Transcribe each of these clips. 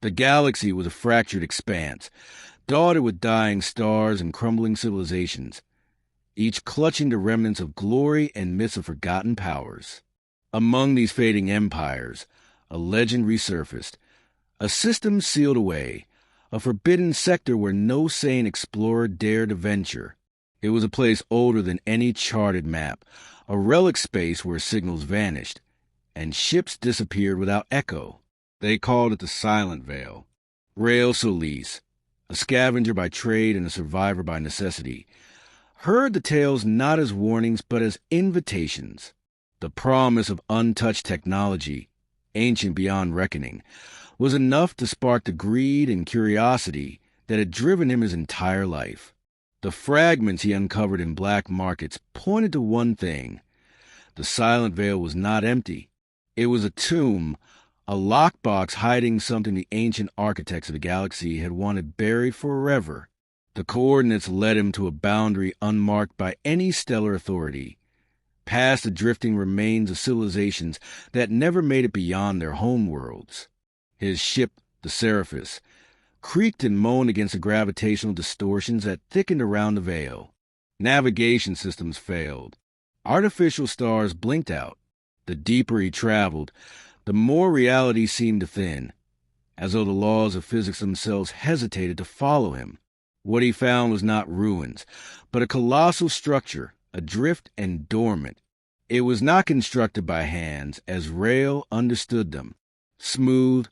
The galaxy was a fractured expanse, dotted with dying stars and crumbling civilizations, each clutching the remnants of glory and myths of forgotten powers. Among these fading empires, a legend resurfaced, a system sealed away, a forbidden sector where no sane explorer dared to venture. It was a place older than any charted map, a relic space where signals vanished, and ships disappeared without echo. They called it the Silent Veil. Rael Solis, a scavenger by trade and a survivor by necessity, heard the tales not as warnings but as invitations. The promise of untouched technology, ancient beyond reckoning, was enough to spark the greed and curiosity that had driven him his entire life. The fragments he uncovered in black markets pointed to one thing. The Silent Veil was not empty. It was a tomb, a lockbox hiding something the ancient architects of the galaxy had wanted buried forever. The coordinates led him to a boundary unmarked by any stellar authority, past the drifting remains of civilizations that never made it beyond their home worlds. His ship, the Seraphis, creaked and moaned against the gravitational distortions that thickened around the veil. Navigation systems failed. Artificial stars blinked out. The deeper he traveled, the more reality seemed to thin, as though the laws of physics themselves hesitated to follow him. What he found was not ruins, but a colossal structure, adrift and dormant. It was not constructed by hands, as Rael understood them. Smooth,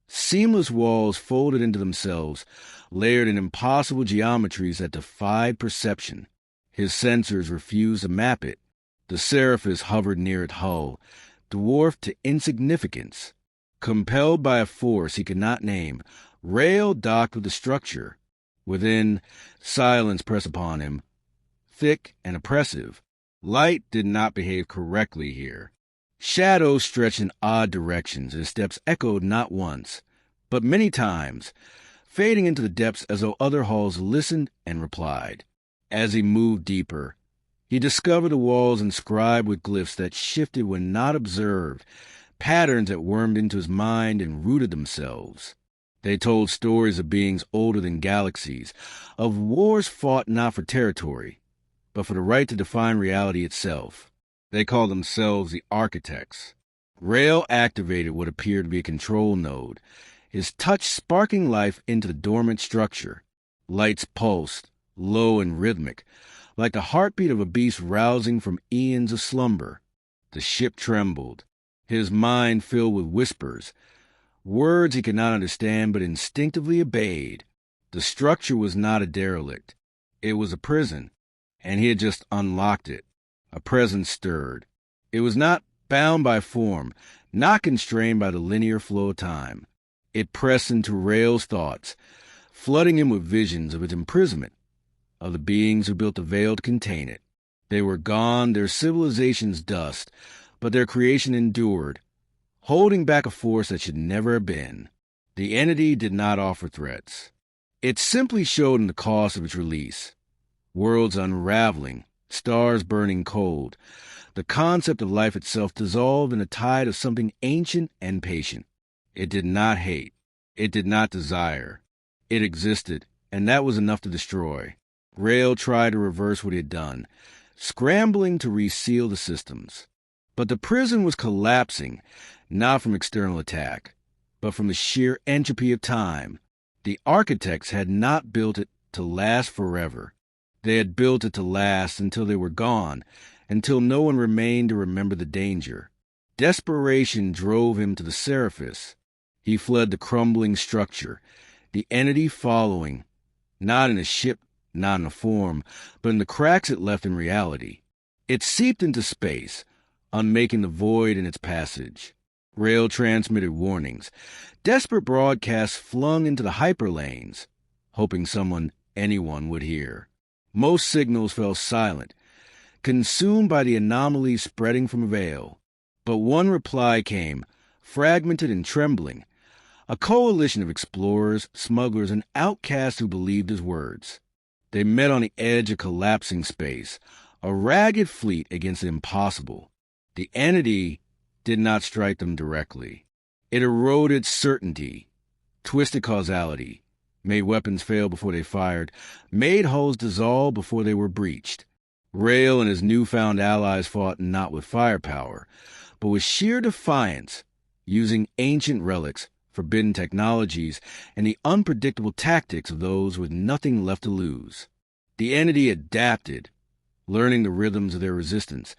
seamless walls folded into themselves, layered in impossible geometries that defied perception. His sensors refused to map it. The Seraphis hovered near its hull, dwarfed to insignificance. Compelled by a force he could not name, Rael docked with the structure. Within, silence pressed upon him, thick and oppressive. Light did not behave correctly here. Shadows stretched in odd directions, his steps echoed not once, but many times, fading into the depths as though other halls listened and replied. As he moved deeper, he discovered the walls inscribed with glyphs that shifted when not observed, patterns that wormed into his mind and rooted themselves. They told stories of beings older than galaxies, of wars fought not for territory, but for the right to define reality itself. They called themselves the architects. Rael activated what appeared to be a control node, his touch sparking life into the dormant structure. Lights pulsed, low and rhythmic, like the heartbeat of a beast rousing from eons of slumber. The ship trembled, his mind filled with whispers, words he could not understand but instinctively obeyed. The structure was not a derelict. It was a prison, and he had just unlocked it. A presence stirred. It was not bound by form, not constrained by the linear flow of time. It pressed into Rael's thoughts, flooding him with visions of its imprisonment, of the beings who built the veil to contain it. They were gone, their civilization's dust, but their creation endured, holding back a force that should never have been. The entity did not offer threats. It simply showed in the cost of its release. Worlds unraveling, stars burning cold, the concept of life itself dissolved in a tide of something ancient and patient. It did not hate. It did not desire. It existed, and that was enough to destroy. Rael tried to reverse what he had done, scrambling to reseal the systems. But the prison was collapsing, not from external attack, but from the sheer entropy of time. The architects had not built it to last forever. They had built it to last until they were gone, until no one remained to remember the danger. Desperation drove him to the Seraphis. He fled the crumbling structure, the entity following, not in a ship, not in a form, but in the cracks it left in reality. It seeped into space, unmaking the void in its passage. Rael transmitted warnings, desperate broadcasts flung into the hyperlanes, hoping anyone would hear. Most signals fell silent, consumed by the anomalies spreading from a veil. But one reply came, fragmented and trembling, a coalition of explorers, smugglers, and outcasts who believed his words. They met on the edge of collapsing space, a ragged fleet against the impossible. The entity did not strike them directly. It eroded certainty, twisted causality, made weapons fail before they fired, made hulls dissolve before they were breached. Rael and his newfound allies fought not with firepower, but with sheer defiance, using ancient relics, forbidden technologies, and the unpredictable tactics of those with nothing left to lose. The entity adapted, learning the rhythms of their resistance,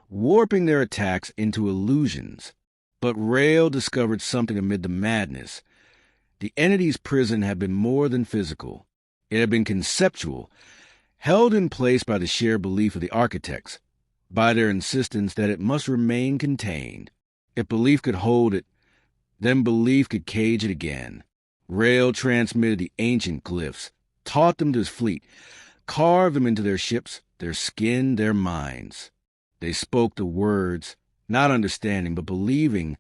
warping their attacks into illusions. But Rael discovered something amid the madness. The entity's prison had been more than physical. It had been conceptual, held in place by the shared belief of the architects, by their insistence that it must remain contained. If belief could hold it, then belief could cage it again. Rael transmitted the ancient glyphs, taught them to his fleet, carved them into their ships, their skin, their minds. They spoke the words, not understanding, but believing,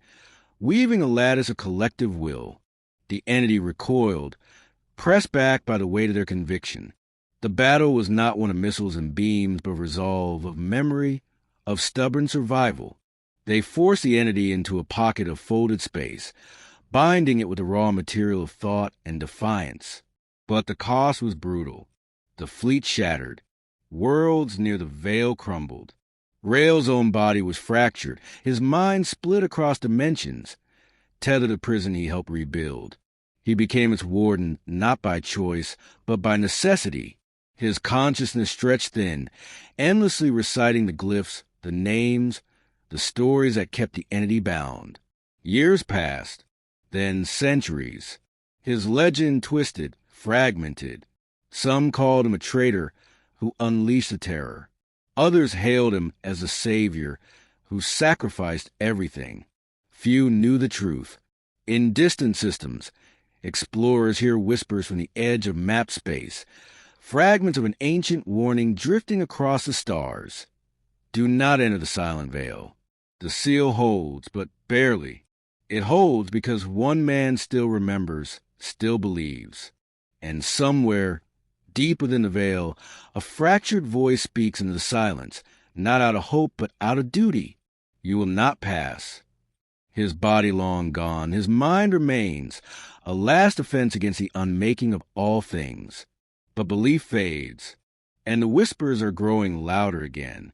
weaving a lattice of collective will. The entity recoiled, pressed back by the weight of their conviction. The battle was not one of missiles and beams, but resolve, of memory, of stubborn survival. They forced the entity into a pocket of folded space, binding it with the raw material of thought and defiance. But the cost was brutal. The fleet shattered. Worlds near the veil crumbled. Rael's own body was fractured, his mind split across dimensions. Tethered to prison he helped rebuild. He became its warden not by choice, but by necessity. His consciousness stretched thin, endlessly reciting the glyphs, the names, the stories that kept the entity bound. Years passed, then centuries. His legend twisted, fragmented. Some called him a traitor who unleashed the terror. Others hailed him as a savior who sacrificed everything. Few knew the truth. In distant systems, explorers hear whispers from the edge of map space, fragments of an ancient warning drifting across the stars. Do not enter the silent veil. The seal holds, but barely. It holds because one man still remembers, still believes. And somewhere, deep within the veil, a fractured voice speaks into the silence, not out of hope, but out of duty. You will not pass. His body long gone, his mind remains, a last defense against the unmaking of all things. But belief fades, and the whispers are growing louder again.